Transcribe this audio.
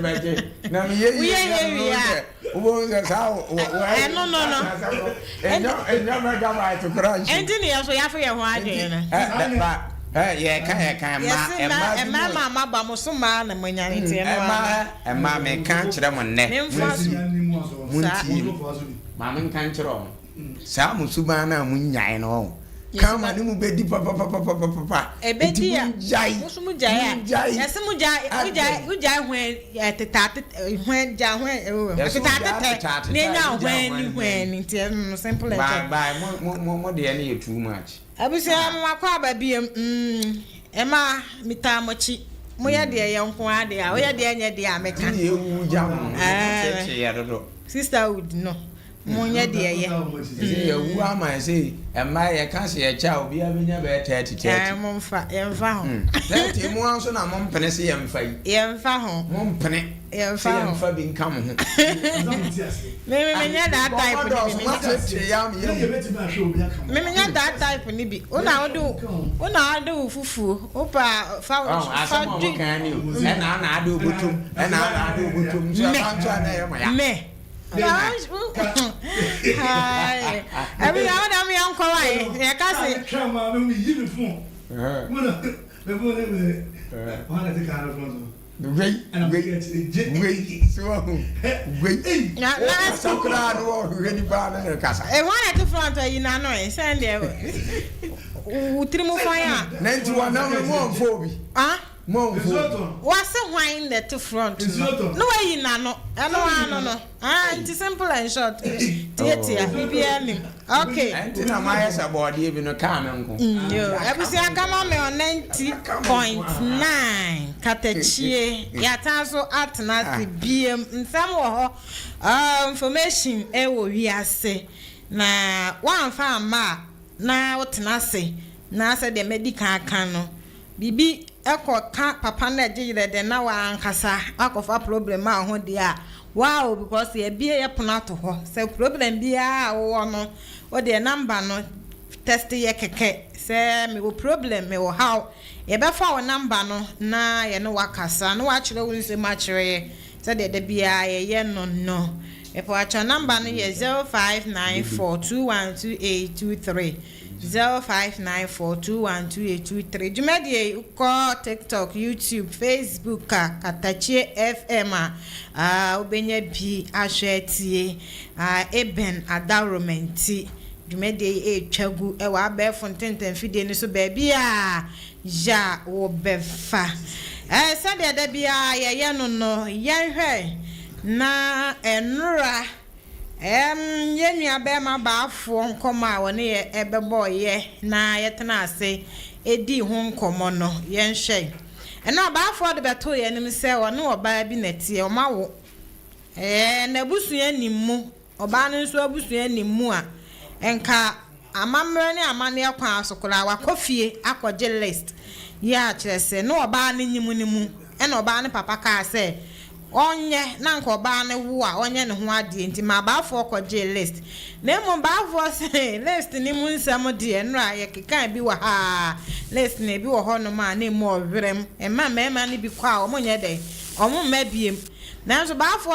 beje na me ye wo sao no me ga right to crash engineer so ya for your ho adwen na ye kan mama ba mo so ma na manyane tie no ma me kan kire mo ne munti ma me kan kire o sa mo suba na mo nyae no kama ni mu bedi papa ebedi a musu mu jai yesi mu jai hwen teta hwen ja hwen teta ne nya hwen ni hwen ni tie no simple bye mo de ne too much abisi makwa ba biem ema mitamochi mo ye de ye nko ade a o ye de nya de a meka ni ewu ja mo che ya dodo sisterhood no Munya de ye. Ye wu ama say ema ye kan se ye cha obi abenya be 30 mo mfa ye mfa ho. 30 mo anso na mo mpene se ye mfa yi. Ye mfa ho. Mo mpene ye mfa ho. Ye mfa bi nka mo ho. Me nya that type ni me nya that type ni bi. Una odu fufu. Opa fa du kan ni o. E na adu obutum. E na adu obutum. So anto na ye mo ya. Me Hi. Every now and then me uncle why? Yeah, kasi. Come on, me uniform. Me wanna take out of one. Wait. Na sakura no ready ba na kasa. E wanna to front you na no e send there. Utrimu fire. 91 na mo mfo bi. Mo what's a wine that to front? No way in no. No. It's simple and short. Okay. And na my yes about the even no come nko. Yo, ebusi agama me on 90.9 katechie. Ya tanso atnasi biem nsam wo ho. Information e wo wiase. Na wan fa ma na wotnase. Na se de medical kan no. Bibi eko ka papa na gire de na wa ankasa akofa problem a ho de a wow because e bie ye ponato ho se problem bia wo no o de number no test ye keke se me wo problem me wo how e be fa wo number no na ye no wakasa no wa kire wo se ma kire se de bia ye no e po acha number no ye 0594212823 0594212823 Jumedie uko TikTok, YouTube, Facebook Katachie FM obenya bi ahwetie Eben Adaromenti Jumedie twagu e wa be fontenten fidie ni so ba bia ja wo befa sade da bia ye no yenhwe na enura yenua be ma baafo nkoma woni ye ebebo ye na yetena ase edi ho nkomo no yenhwe ena baafo de beto ye nim se woni oba bi natie o mawo na busu animu oba no nso abusu animu a enka amamre ne amane akwa asokora wakofie akogye list ya kyerese no oba no nyimunimu ena oba no papa ka se onye na nkoba ne wo a onye ne ho ade enti ma baafo okogye list na emu baafo se list ni mu nsam de enra ye kekan bi wa ha list na bi wo ho no ma na emu owerem e ma ne bi kwa o monye de o mo mabiem na nso baafo